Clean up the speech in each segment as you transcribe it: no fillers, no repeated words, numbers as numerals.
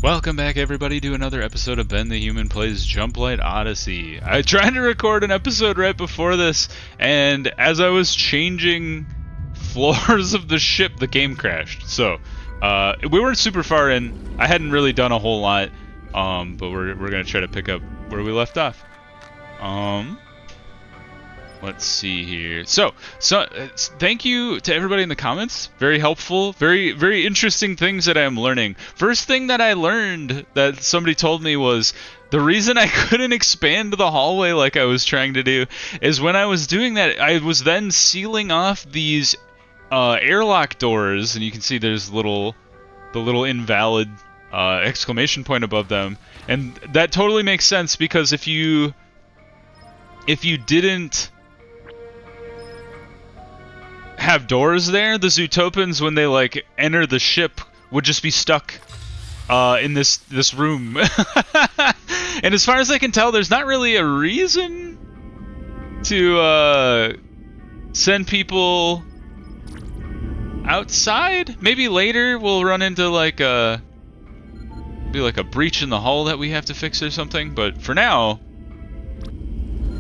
Welcome back, everybody, to another episode of Ben the Human Plays Jumplight Odyssey. I tried to record an episode right before this, and as I was changing floors of the ship, the game crashed. So, we weren't super far in. I hadn't really done a whole lot, but we're gonna try to pick up where we left off. Let's see here. So thank you to everybody in the comments. Very helpful. Very interesting things that I'm learning. First thing that I learned that somebody told me was the reason I couldn't expand the hallway like I was trying to do is when I was doing that, I was then sealing off these airlock doors, and you can see there's the little invalid exclamation point above them, and that totally makes sense because if you didn't have doors there, the Zootopans, when they like enter the ship, would just be stuck in this room. And as far as I can tell, there's not really a reason to send people outside. Maybe later we'll run into like a breach in the hull that we have to fix or something, but for now,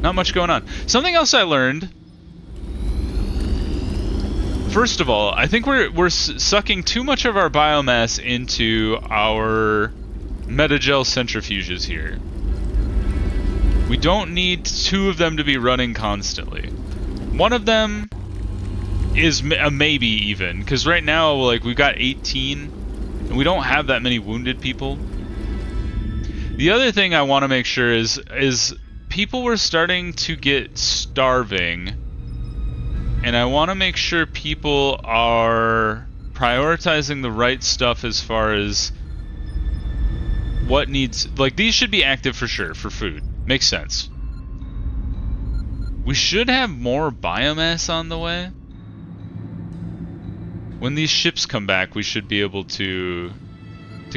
not much going on. Something else I learned. First of all, I think we're sucking too much of our biomass into our metagel centrifuges here. We don't need two of them to be running constantly. One of them is a maybe even, because right now, like, we've got 18, and we don't have that many wounded people. The other thing I want to make sure is people were starting to get starving. And I want to make sure people are prioritizing the right stuff as far as what needs... Like, these should be active for sure, for food. Makes sense. We should have more biomass on the way. When these ships come back, we should be able to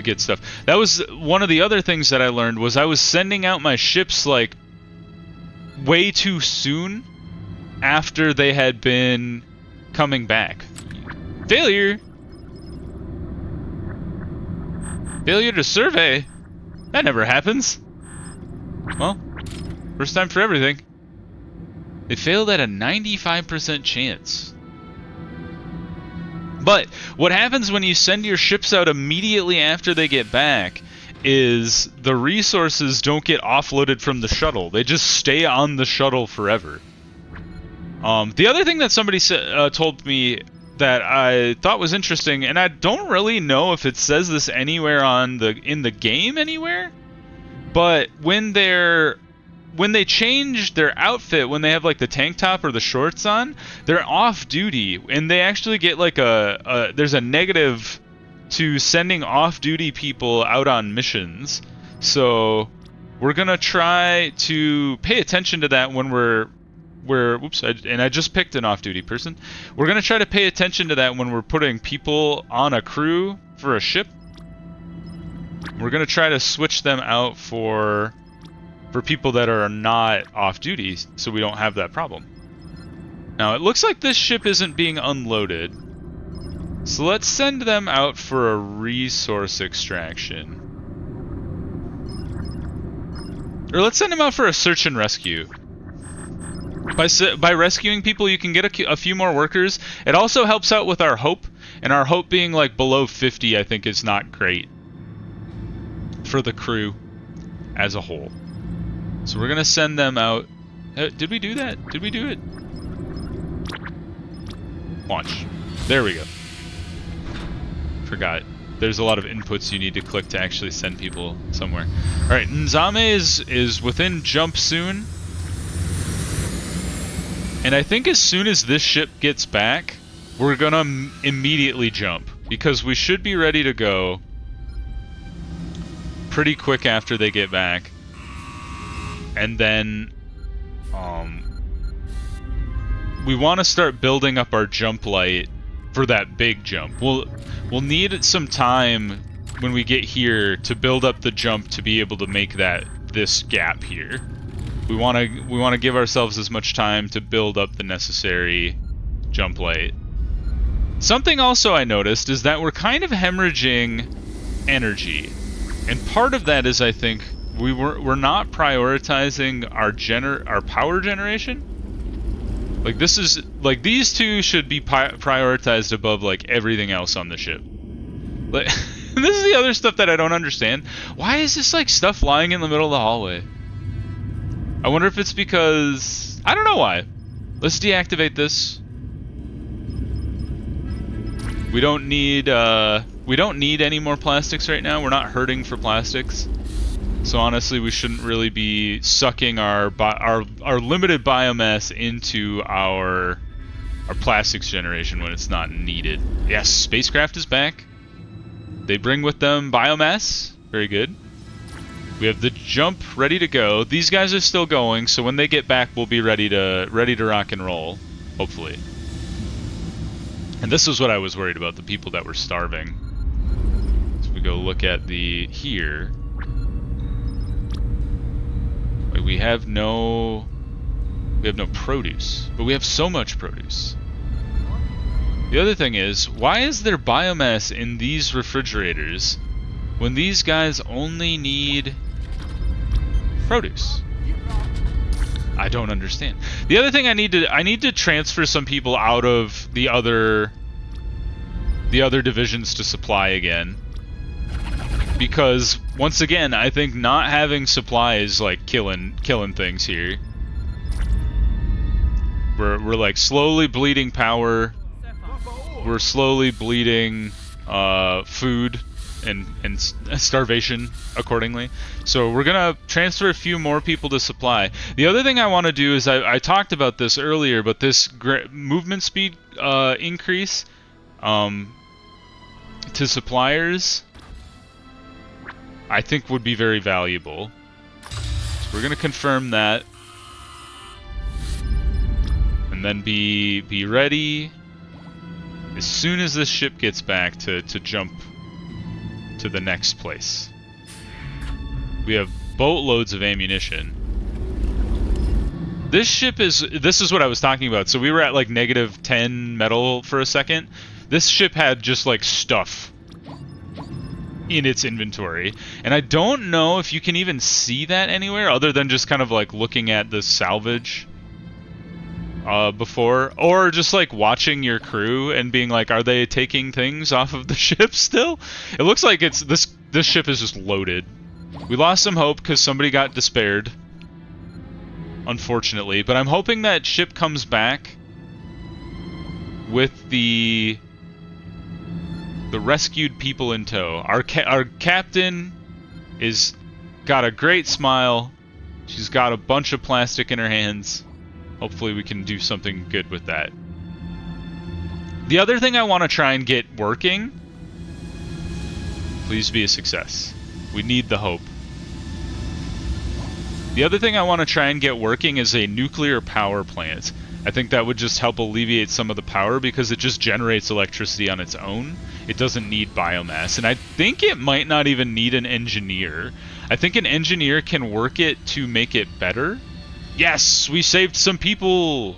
get stuff. That was one of the other things that I learned, was I was sending out my ships, like, way too soon after they had been coming back. Failure to survey. That never happens. Well, first time for everything. They failed at a 95% chance. But what happens when you send your ships out immediately after they get back is the resources don't get offloaded from the shuttle. They just stay on the shuttle forever. The other thing that somebody told me that I thought was interesting, and I don't really know if it says this anywhere in the game anywhere, but when they change their outfit, when they have like the tank top or the shorts on, they're off duty, and they actually get like there's a negative to sending off duty people out on missions. So we're gonna try to pay attention to that when I just picked an off-duty person. We're going to try to pay attention to that when we're putting people on a crew for a ship. We're going to try to switch them out for people that are not off-duty, so we don't have that problem. Now, it looks like this ship isn't being unloaded, so let's send them out for a resource extraction. Or let's send them out for a search and rescue. By rescuing people, you can get a few more workers. It also helps out with our hope, and our hope being like below 50, I think, is not great for the crew as a whole. So we're gonna send them out. Did we do that? Did we do it? Launch. There we go. Forgot. There's a lot of inputs you need to click to actually send people somewhere. All right, Nzame is within jump soon. And I think as soon as this ship gets back, we're gonna immediately jump, because we should be ready to go pretty quick after they get back. And then we want to start building up our jump light for that big jump. We'll need some time when we get here to build up the jump to be able to make this gap here. We want to give ourselves as much time to build up the necessary jump light. Something also I noticed is that we're kind of hemorrhaging energy. And part of that is, I think, we're not prioritizing our power generation. Like, this is, like, these two should be prioritized above, like, everything else on the ship. Like, this is the other stuff that I don't understand. Why is this, like, stuff lying in the middle of the hallway? I wonder if it's because... I don't know why. Let's deactivate this. We don't need any more plastics right now. We're not hurting for plastics. So honestly, we shouldn't really be sucking our limited biomass into our plastics generation when it's not needed. Yes, spacecraft is back. They bring with them biomass. Very good. We have the jump ready to go. These guys are still going, so when they get back, we'll be ready to rock and roll, hopefully. And this is what I was worried about, the people that were starving. So we go look at here. Like, we have no produce, but we have so much produce. The other thing is, why is there biomass in these refrigerators when these guys only need produce? I don't understand. The other thing I need to transfer some people out of the other divisions to supply again. Because once again, I think not having supply is like killing things here. We're like slowly bleeding power. We're slowly bleeding food and starvation accordingly. So we're gonna transfer a few more people to supply. The other thing I want to do is I talked about this earlier, but this movement speed increase to suppliers, I think would be very valuable. So we're gonna confirm that, and then be ready as soon as this ship gets back to jump to the next place. We have boatloads of ammunition. This is what I was talking about. So we were at like -10 metal for a second. This ship had just like stuff in its inventory, and I don't know if you can even see that anywhere other than just kind of like looking at the salvage before, or just like watching your crew and being like, are they taking things off of the ship still? It looks like it's this ship is just loaded. We lost some hope because somebody got despaired, unfortunately, but I'm hoping that ship comes back with the rescued people in tow. Our captain is got a great smile. She's got a bunch of plastic in her hands. Hopefully we can do something good with that. The other thing I want to try and get working, please be a success. We need the hope. The other thing I want to try and get working is a nuclear power plant. I think that would just help alleviate some of the power because it just generates electricity on its own. It doesn't need biomass, and I think it might not even need an engineer. I think an engineer can work it to make it better. Yes, we saved some people.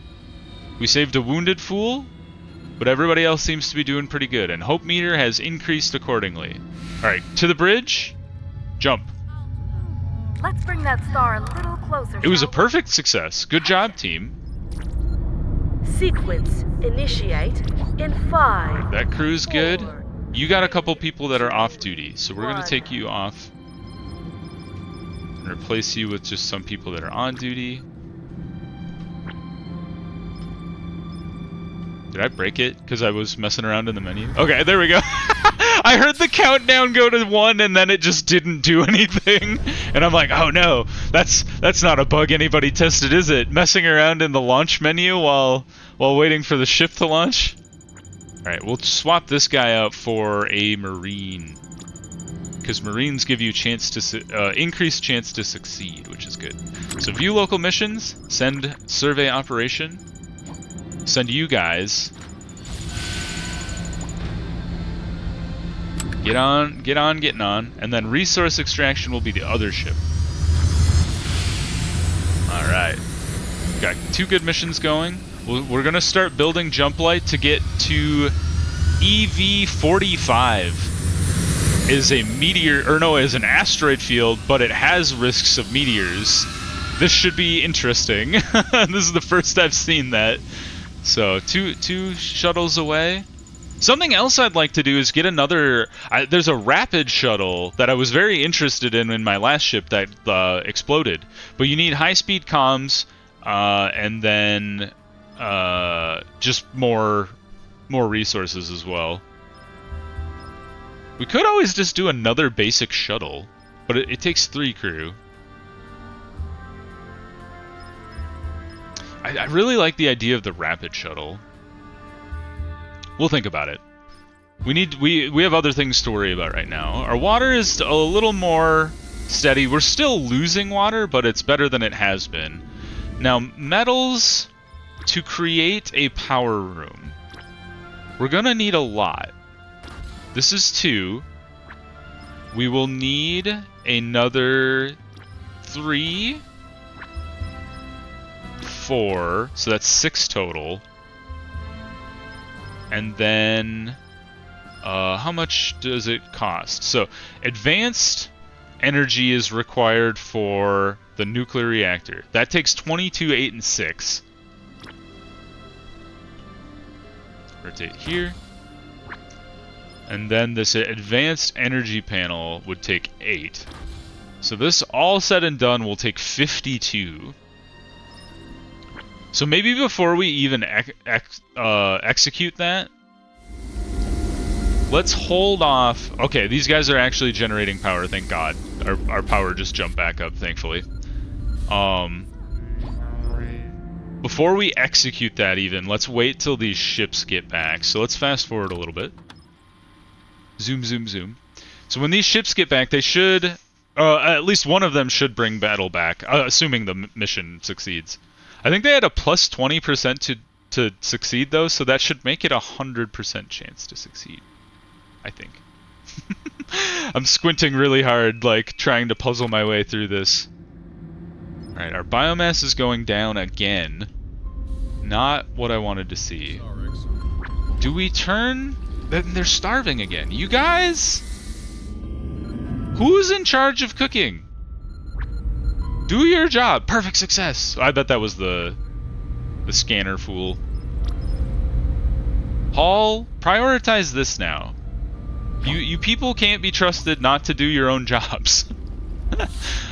We saved a wounded fool, but everybody else seems to be doing pretty good, and hope meter has increased accordingly. All right, to the bridge. Jump. Let's bring that star a little closer. It was a perfect success. Good job, team. Sequence initiate in 5. That crew's good. You got a couple people that are off duty, so we're going to take you off and replace you with just some people that are on duty. Did I break it because I was messing around in the menu? Okay, there we go. I heard the countdown go to 1 and then it just didn't do anything. And I'm like, oh no, that's not a bug anybody tested, is it? Messing around in the launch menu while waiting for the ship to launch? Alright, we'll swap this guy out for a Marine. Because Marines give you increased chance to succeed, which is good. So view local missions, send survey operation, send you guys. Getting on, and then resource extraction will be the other ship. Alright. Got 2 good missions going. We're gonna start building Jumplight to get to EV 45. is a meteor, or no, is an asteroid field, but it has risks of meteors. This should be interesting. This is the first I've seen that. So, two shuttles away. Something else I'd like to do is get another... there's a rapid shuttle that I was very interested in my last ship that exploded. But you need high-speed comms, and then just more resources as well. We could always just do another basic shuttle, but it takes 3 crew. I really like the idea of the rapid shuttle. We'll think about it. We have other things to worry about right now. Our water is a little more steady. We're still losing water, but it's better than it has been. Now, metals to create a power room. We're gonna need a lot. This is 2. We will need another 3, 4, so that's 6 total. And then, how much does it cost? So, advanced energy is required for the nuclear reactor. That takes 22, 8, and 6. Rotate here. And then this advanced energy panel would take 8. So this, all said and done, will take 52. So maybe before we even execute that, let's hold off. Okay, these guys are actually generating power, thank God. Our power just jumped back up, thankfully. Before we execute that even, let's wait till these ships get back. So let's fast forward a little bit. Zoom, zoom, zoom. So when these ships get back, they should... at least one of them should bring battle back, assuming the mission succeeds. I think they had a plus 20% to succeed, though, so that should make it a 100% chance to succeed. I think. I'm squinting really hard, like, trying to puzzle my way through this. Alright, our biomass is going down again. Not what I wanted to see. Do we turn... They're starving again. You guys? Who's in charge of cooking? Do your job. Perfect success. I bet that was the scanner fool. Paul, prioritize this now. You people can't be trusted not to do your own jobs.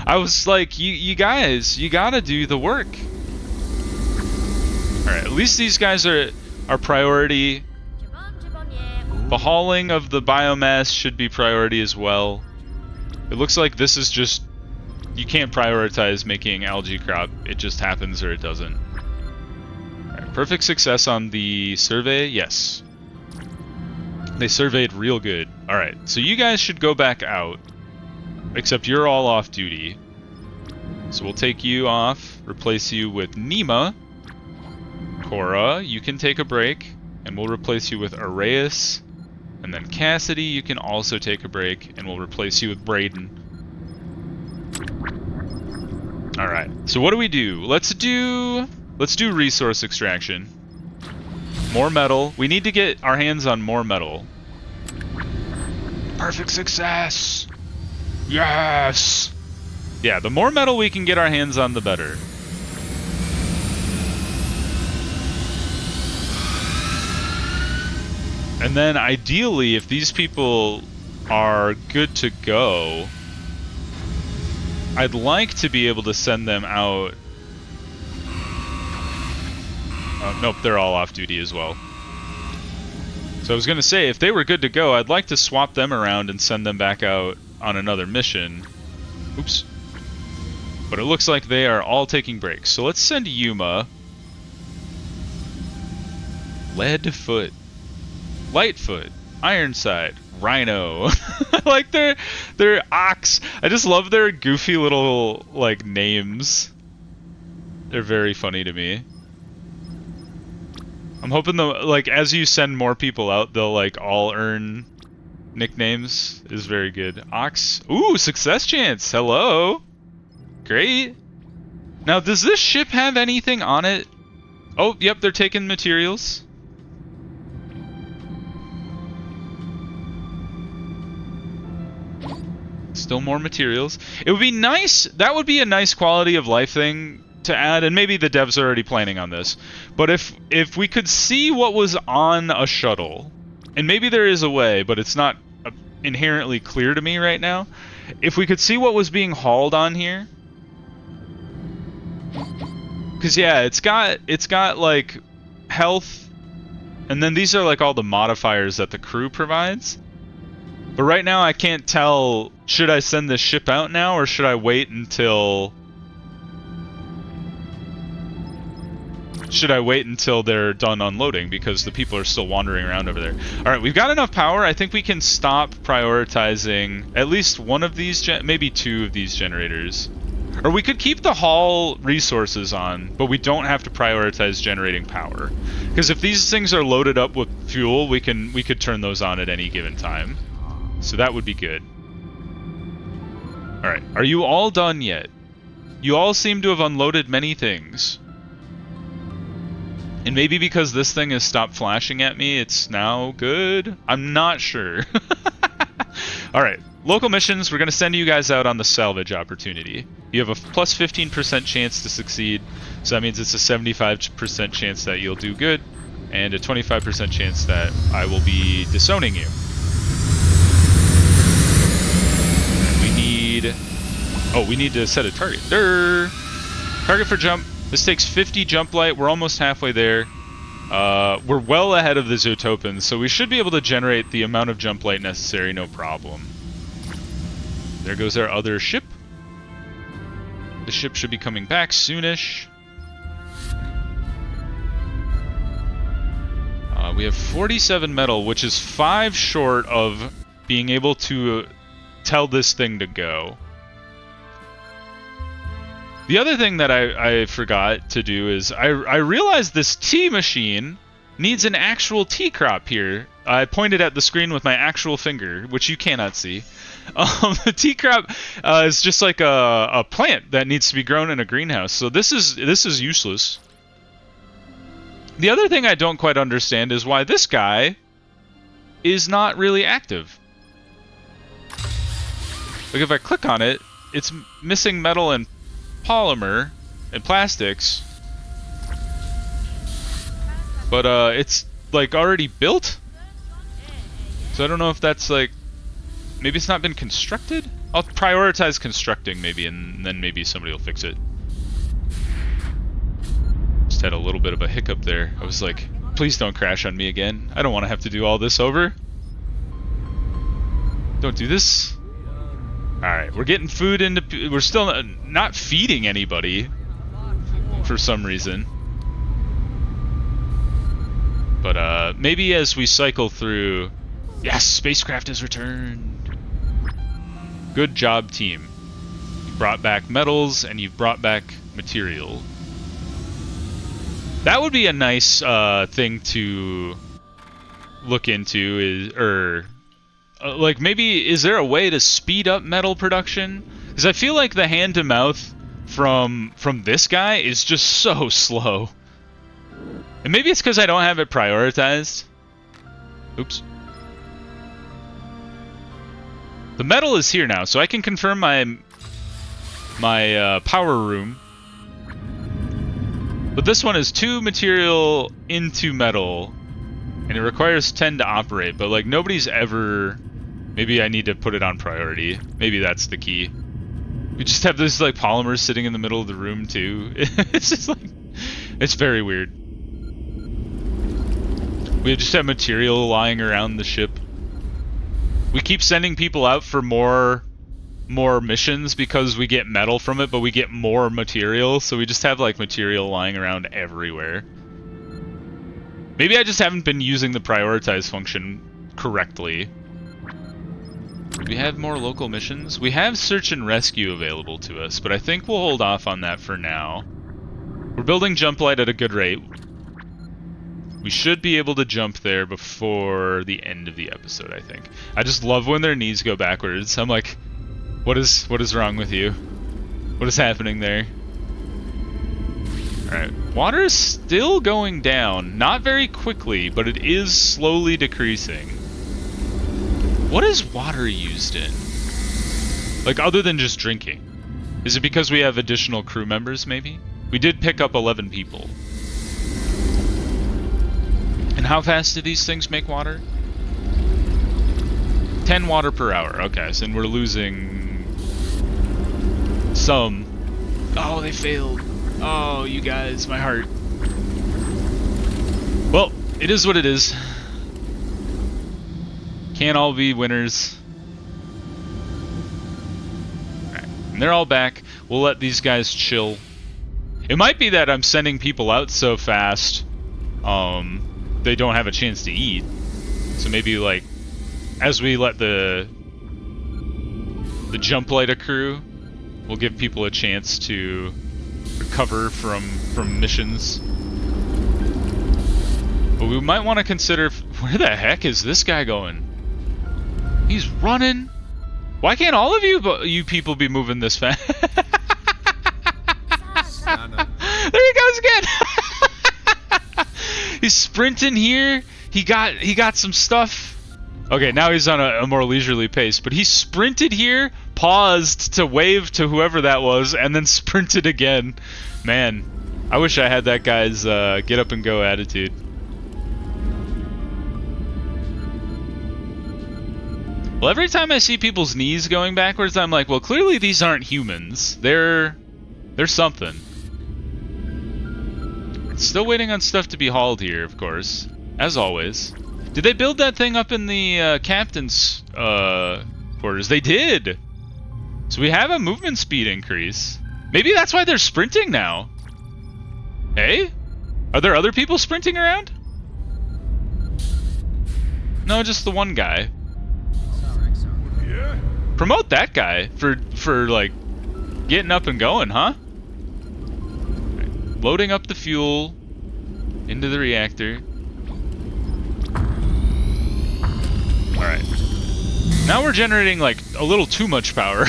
I was like, you guys, you gotta do the work. Alright, at least these guys are priority. The hauling of the biomass should be priority as well. It looks like this is just... You can't prioritize making algae crop. It just happens or it doesn't. Right, perfect success on the survey. Yes. They surveyed real good. Alright, so you guys should go back out. Except you're all off duty. So we'll take you off, replace you with Nima. Cora, you can take a break. And we'll replace you with Araeus. And then Cassidy, you can also take a break. And we'll replace you with Braden. Alright, so what do we do? Let's do resource extraction. More metal. We need to get our hands on more metal. Perfect success! Yes! Yeah, the more metal we can get our hands on, the better. And then ideally, if these people are good to go, I'd like to be able to send them out. Nope, they're all off duty as well. So I was going to say, if they were good to go, I'd like to swap them around and send them back out on another mission. Oops. But it looks like they are all taking breaks. So let's send Yuma. Leadfoot. Lightfoot. Ironside. Rhino. I like their ox. I just love their goofy little, like, names. They're very funny to me. I'm hoping like, as you send more people out, they'll, like, all earn nicknames. Is very good. Ox. Ooh, success chance. Hello. Great. Now, does this ship have anything on it? Oh, yep, they're taking materials. Still more materials. It would be nice, that would be a nice quality of life thing to add, and maybe the devs are already planning on this. But if we could see what was on a shuttle, and maybe there is a way, but it's not inherently clear to me right now. If we could see what was being hauled on here, because yeah, it's got like health, and then these are like all the modifiers that the crew provides. But right now I can't tell, should I send this ship out now or should I wait until they're done unloading, because the people are still wandering around over there. Alright, we've got enough power. I think we can stop prioritizing at least one of these, maybe two of these generators. Or we could keep the haul resources on, but we don't have to prioritize generating power. Because if these things are loaded up with fuel, we could turn those on at any given time. So that would be good. Alright, are you all done yet? You all seem to have unloaded many things. And maybe because this thing has stopped flashing at me, it's now good? I'm not sure. Alright, local missions, we're going to send you guys out on the salvage opportunity. You have a plus 15% chance to succeed, so that means it's a 75% chance that you'll do good, and a 25% chance that I will be disowning you. We need to set a target. Target for jump. This takes 50 Jumplight. We're almost halfway there. We're well ahead of the Zootopans, so we should be able to generate the amount of Jumplight necessary, no problem. There goes our other ship. The ship should be coming back soonish. We have 47 metal, which is 5 short of being able to tell this thing to go. The other thing that I forgot to do is I realized this tea machine needs an actual tea crop here. I pointed at the screen with my actual finger, which you cannot see. The tea crop is just like a plant that needs to be grown in a greenhouse. So this is useless. The other thing I don't quite understand is why this guy is not really active. Like if I click on it, it's missing metal and polymer and plastics, but it's like already built, so I don't know if that's like, maybe it's not been constructed. I'll prioritize constructing maybe, and then maybe somebody will fix it. Just had a little bit of a hiccup there. I was like, please don't crash on me again. I don't want to have to do all this over. Don't do this. Alright, we're getting food into... We're still not feeding anybody for some reason. But maybe as we cycle through... Yes, spacecraft has returned. Good job, team. You brought back metals and you brought back material. That would be a nice thing to look into, like maybe, is there a way to speed up metal production? Because I feel like the hand-to-mouth from this guy is just so slow. And maybe it's because I don't have it prioritized. Oops. The metal is here now, so I can confirm my power room. But this one is 2 material into metal, and it requires 10 to operate, but like nobody's ever... Maybe I need to put it on priority. Maybe that's the key. We just have this like polymers sitting in the middle of the room too. It's just like, it's very weird. We just have material lying around the ship. We keep sending people out for more missions because we get metal from it, but we get more material, so we just have like material lying around everywhere. Maybe I just haven't been using the prioritize function correctly. Do we have more local missions? We have search and rescue available to us, but I think we'll hold off on that for now. We're building Jumplight at a good rate. We should be able to jump there before the end of the episode, I think. I just love when their knees go backwards. I'm like, what is wrong with you? What is happening there? Alright, water is still going down. Not very quickly, but it is slowly decreasing. What is water used in? Like, other than just drinking. Is it because we have additional crew members, maybe? We did pick up 11 people. And how fast do these things make water? 10 water per hour. Okay, so then we're losing some. Oh, they failed. Oh, you guys, my heart. Well, it is what it is. Can't all be winners. Alright, and they're all back. We'll let these guys chill. It might be that I'm sending people out so fast, they don't have a chance to eat. So maybe, like, as we let the Jumplight accrue, we'll give people a chance to recover from missions. But we might want to consider, where the heck is this guy going? He's running. Why can't all of you people be moving this fast? There he goes again. He's sprinting here. He got some stuff. Okay, now he's on a more leisurely pace, but he sprinted here, paused to wave to whoever that was, and then sprinted again. Man, I wish I had that guy's get up and go attitude. Well, every time I see people's knees going backwards, I'm like, well, clearly these aren't humans. They're something. Still waiting on stuff to be hauled here, of course, as always. Did they build that thing up in the captain's quarters? They did! So we have a movement speed increase. Maybe that's why they're sprinting now. Hey? Are there other people sprinting around? No, just the one guy. Promote that guy for like getting up and going, huh? Right. Loading up the fuel into the reactor. Alright. Now we're generating like a little too much power.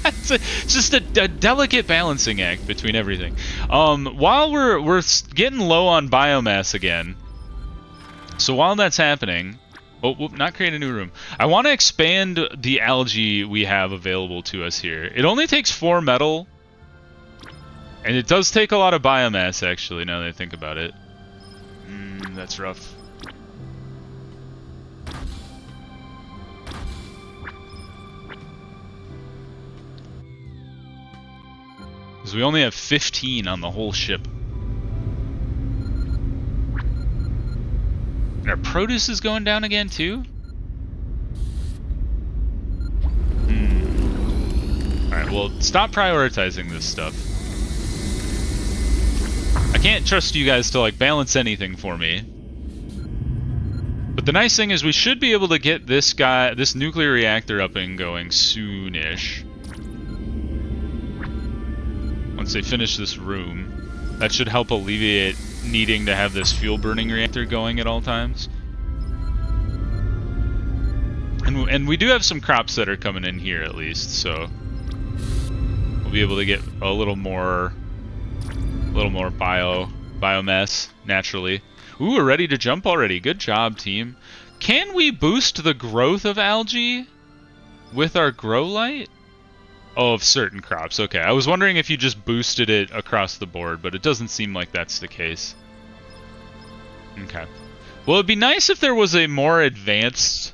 It's just a delicate balancing act between everything. While we're getting low on biomass again. So while that's happening, oh, not create a new room. I want to expand the algae we have available to us here. It only takes 4 metal, and it does take a lot of biomass, actually, now that I think about it. That's rough. Because we only have 15 on the whole ship. And our produce is going down again, too? Alright, well, stop prioritizing this stuff. I can't trust you guys to, like, balance anything for me. But the nice thing is we should be able to get this nuclear reactor up and going soonish. Once they finish this room. That should help alleviate needing to have this fuel burning reactor going at all times. And we do have some crops that are coming in here at least, so we'll be able to get a little more biomass naturally. Ooh, we're ready to jump already. Good job, team. Can we boost the growth of algae with our grow light? Oh, of certain crops. Okay, I was wondering if you just boosted it across the board, but it doesn't seem like that's the case. Okay. Well, it'd be nice if there was a more advanced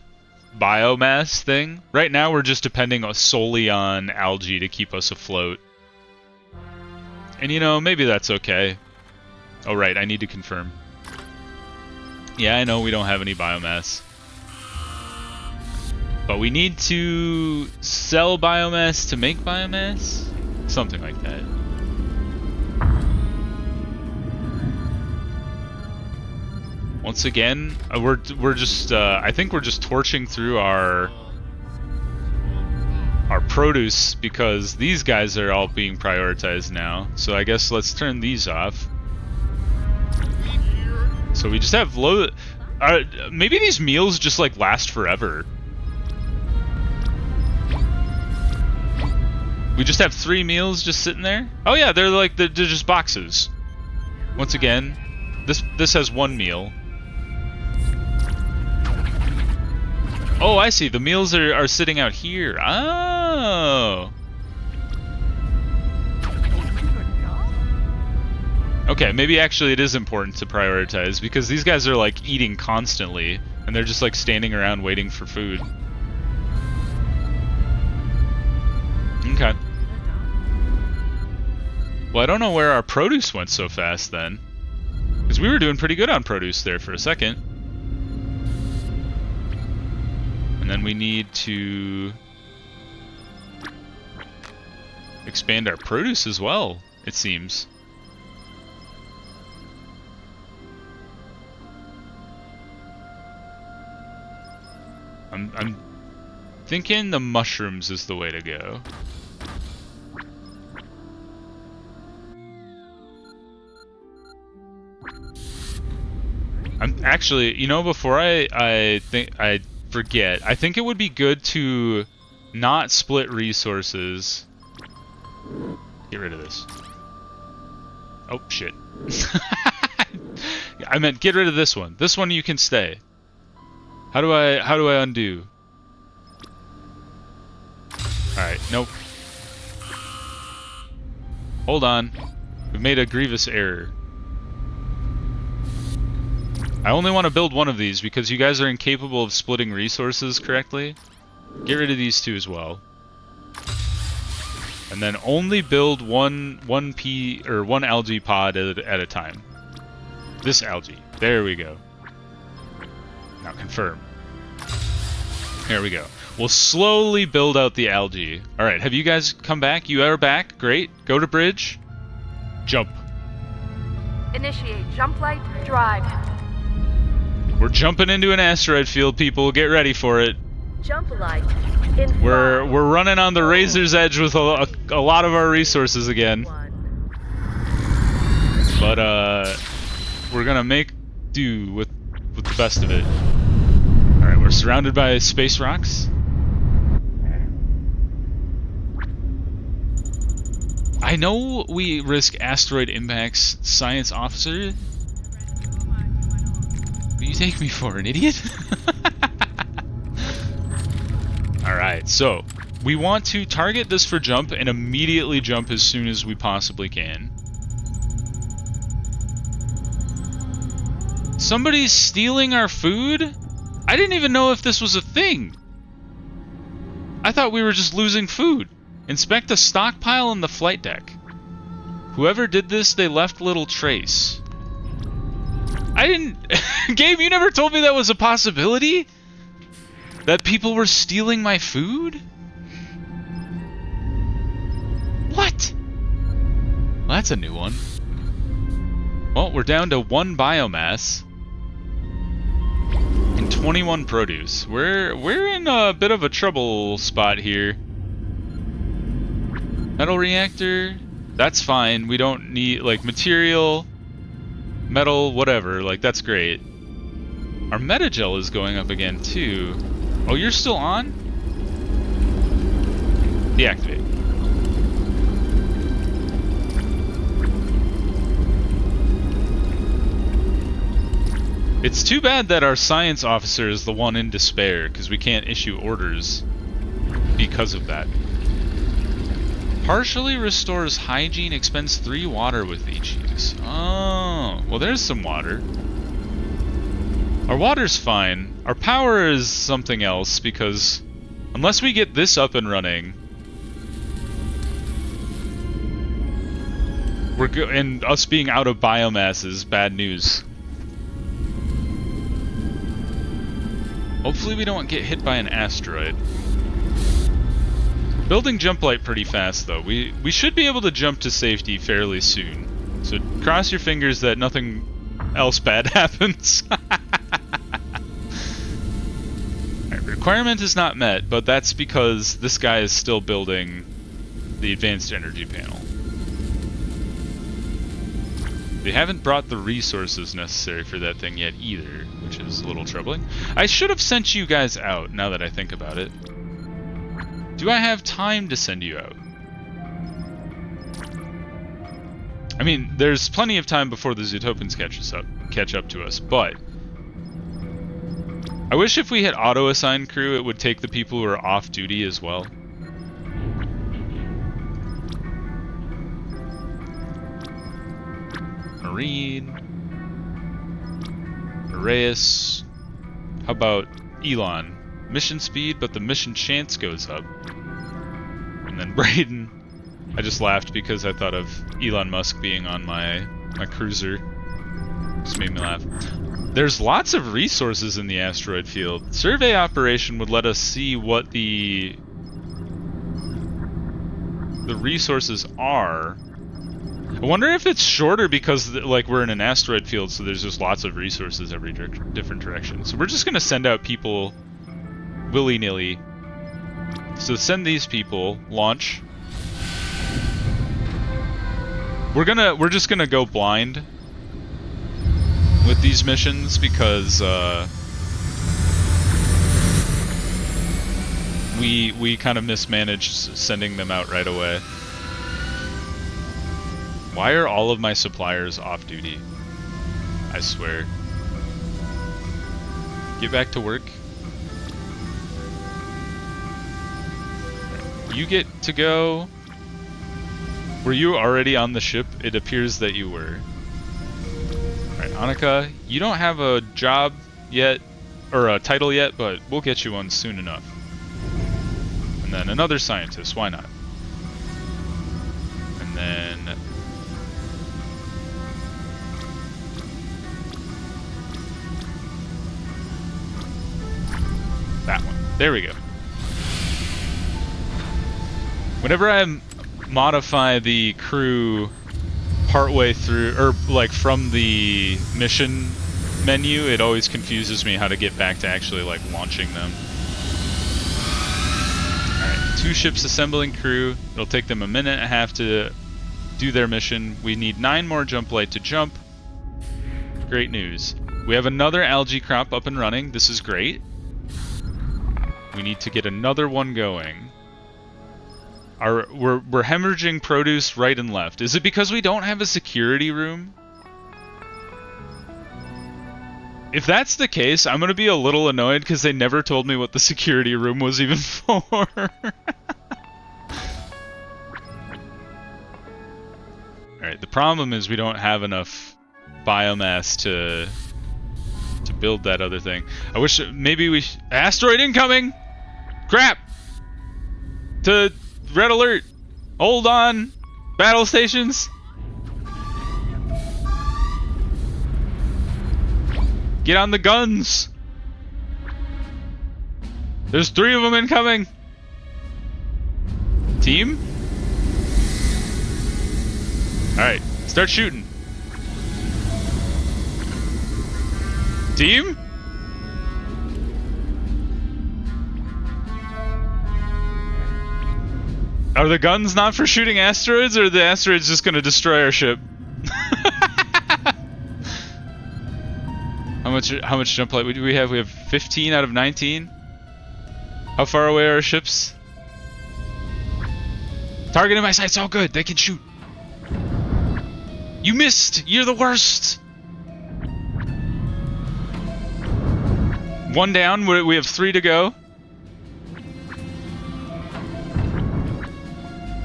biomass thing. Right now, we're just depending solely on algae to keep us afloat. And, you know, maybe that's okay. Oh, right, I need to confirm. Yeah, I know we don't have any biomass. But we need to sell biomass to make biomass? Something like that. Once again, we're just I think we're just torching through our produce because these guys are all being prioritized now. So I guess let's turn these off. So we just have low. Maybe these meals just like last forever. We just have 3 meals just sitting there? Oh yeah, they're just boxes. Once again, this has 1 meal. Oh, I see. The meals are sitting out here. Ah. Oh. Okay, maybe actually it is important to prioritize because these guys are like eating constantly and they're just like standing around waiting for food. Okay. Well, I don't know where our produce went so fast then. Because we were doing pretty good on produce there for a second. And then we need to expand our produce as well, it seems. I'm thinking the mushrooms is the way to go. I'm actually, you know, before I forget, I think it would be good to not split resources. Get rid of this. Oh shit. I meant get rid of this one. This one you can stay. How do I undo? Alright, nope. Hold on. We've made a grievous error. I only want to build one of these because you guys are incapable of splitting resources correctly. Get rid of these two as well. And then only build one algae pod at a time. This algae. There we go. Now confirm. There we go. We'll slowly build out the algae. Alright, have you guys come back? You are back. Great. Go to bridge. Jump. Initiate Jumplight drive. We're jumping into an asteroid field, people. Get ready for it. Jumplight in We're running on the razor's edge with a lot of our resources again. But we're gonna make do with the best of it. Alright, we're surrounded by space rocks. I know we risk asteroid impacts, science officer. What do you take me for, an idiot? Alright, so we want to target this for jump and immediately jump as soon as we possibly can. Somebody's stealing our food? I didn't even know if this was a thing. I thought we were just losing food. Inspect a stockpile in the flight deck. Whoever did this, they left little trace. I didn't... Gabe, you never told me that was a possibility? That people were stealing my food? What? Well, that's a new one. Well, we're down to 1 biomass. And 21 produce. We're in a bit of a trouble spot here. Metal reactor, that's fine. We don't need, like, material, metal, whatever. Like, that's great. Our metagel is going up again, too. Oh, you're still on? Deactivate. It's too bad that our science officer is the one in despair, because we can't issue orders because of that. Partially restores hygiene, expends 3 water with each use. Oh, well there's some water. Our water's fine. Our power is something else, because unless we get this up and running, and us being out of biomass is bad news. Hopefully we don't get hit by an asteroid. Building Jumplight pretty fast though. We should be able to jump to safety fairly soon. So cross your fingers that nothing else bad happens. Alright, requirement is not met, but that's because this guy is still building the advanced energy panel. They haven't brought the resources necessary for that thing yet either, which is a little troubling. I should have sent you guys out, now that I think about it. Do I have time to send you out? I mean, there's plenty of time before the Zootopans catch up to us, but I wish if we had auto-assigned crew, it would take the people who are off duty as well. Marine. Nereus. How about Elon? Mission speed, but the mission chance goes up. And then Braden. I just laughed because I thought of Elon Musk being on my cruiser. Just made me laugh. There's lots of resources in the asteroid field. Survey operation would let us see what the resources are. I wonder if it's shorter because like we're in an asteroid field, so there's just lots of resources every different direction. So we're just gonna send out people willy-nilly. So send these people, launch. We're just gonna go blind with these missions because we kind of mismanaged sending them out right away. Why are all of my suppliers off duty? I swear. Get back to work. You get to go. Were you already on the ship? It appears that you were. Alright, Annika, you don't have a job yet, or a title yet, but we'll get you one soon enough. And then another scientist, why not? And then... that one. There we go. Whenever I modify the crew partway through, or like from the mission menu, it always confuses me how to get back to actually like launching them. Alright, 2 ships assembling crew. It'll take them a minute and a half to do their mission. We need 9 more Jumplight to jump. Great news. We have another algae crop up and running. This is great. We need to get another one going. We're hemorrhaging produce right and left. Is it because we don't have a security room? If that's the case, I'm gonna be a little annoyed because they never told me what the security room was even for. Alright, the problem is we don't have enough biomass to build that other thing. I wish maybe we... Asteroid incoming! Crap! To red alert! Hold on! Battle stations! Get on the guns! There's 3 of them incoming! Team? Alright, start shooting. Team? Are the guns not for shooting asteroids, or are the asteroids just gonna destroy our ship? How much Jumplight do we have? We have 15 out of 19. How far away are our ships? Target in my sight's all good. They can shoot. You missed. You're the worst. 1 down. We have 3 to go.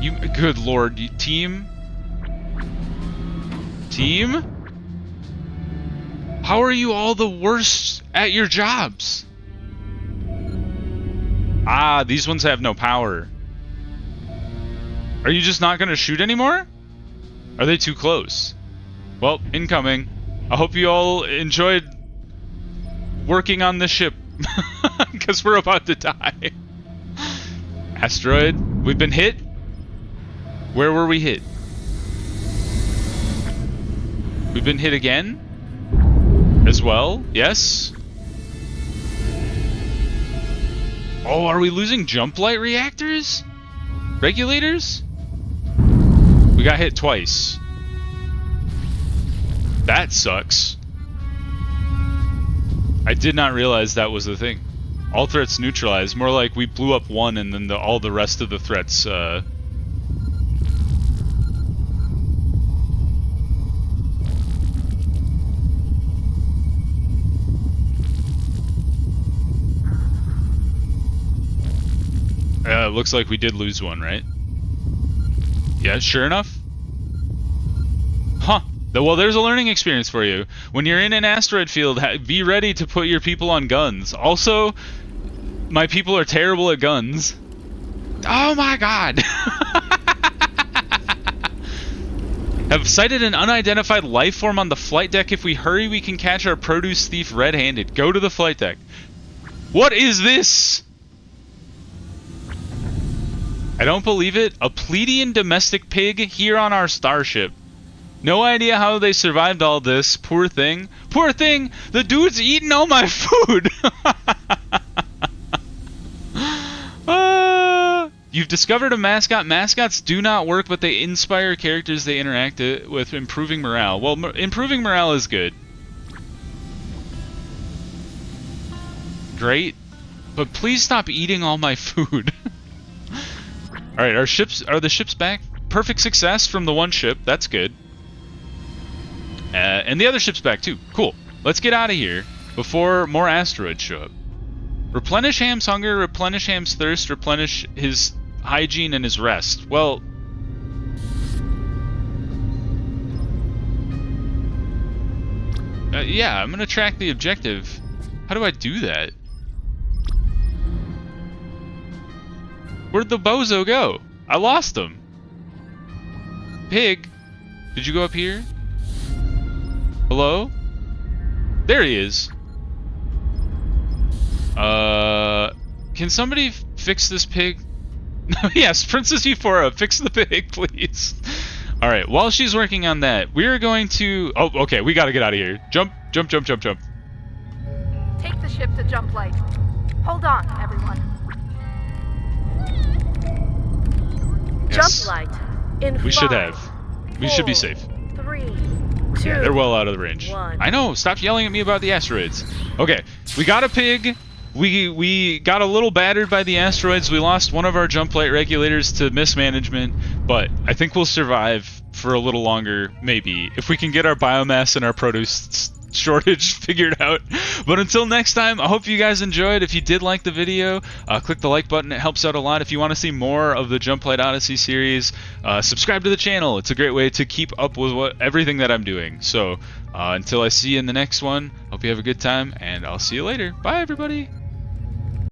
You, good lord, team? Team? How are you all the worst at your jobs? Ah, these ones have no power. Are you just not gonna shoot anymore? Are they too close? Well, incoming. I hope you all enjoyed working on the ship, because we're about to die. Asteroid, we've been hit. Where were we hit? We've been hit again? As well? Yes? Oh, are we losing Jumplight reactors? Regulators? We got hit twice. That sucks. I did not realize that was the thing. All threats neutralized. More like we blew up one and then all the rest of the threats looks like we did lose one, right? Yeah, sure enough. Huh. Well, there's a learning experience for you. When you're in an asteroid field, be ready to put your people on guns. Also, my people are terrible at guns. Oh my god! Have sighted an unidentified life form on the flight deck. If we hurry, we can catch our produce thief red-handed. Go to the flight deck. What is this? I don't believe it. A Pleiadian domestic pig here on our starship. No idea how they survived all this. Poor thing. Poor thing! The dude's eating all my food! You've discovered a mascot. Mascots do not work, but they inspire characters they interact with, improving morale. Well, improving morale is good. Great. But please stop eating all my food. Alright, are the ships back? Perfect success from the one ship. That's good. And the other ship's back too. Cool. Let's get out of here before more asteroids show up. Replenish Ham's hunger, replenish Ham's thirst, replenish his hygiene and his rest. Well... yeah, I'm gonna track the objective. How do I do that? Where'd the bozo go? I lost him. Pig, did you go up here? Hello? There he is. Can somebody fix this pig? Yes, Princess Euphora, fix the pig, please. Alright, while she's working on that, we're going to... Oh, okay, we gotta get out of here. Jump, jump, jump, jump, jump. Take the ship to Jumplight. Hold on, everyone. Yes. Jumplight. In We should 5, have. We should be safe. 3, 2. Yeah, they're well out of the range. 1. I know, stop yelling at me about the asteroids. Okay, we got a pig. We got a little battered by the asteroids. We lost one of our Jumplight regulators to mismanagement, but I think we'll survive for a little longer, maybe, if we can get our biomass and our produce shortage figured out. But until next time, I hope you guys enjoyed. If you did like the video, click the like button. It helps out a lot. If you want to see more of the Jumplight Odyssey series, subscribe to the channel. It's a great way to keep up with everything that I'm doing. So until I see you in the next one, hope you have a good time, and I'll see you later. Bye, everybody.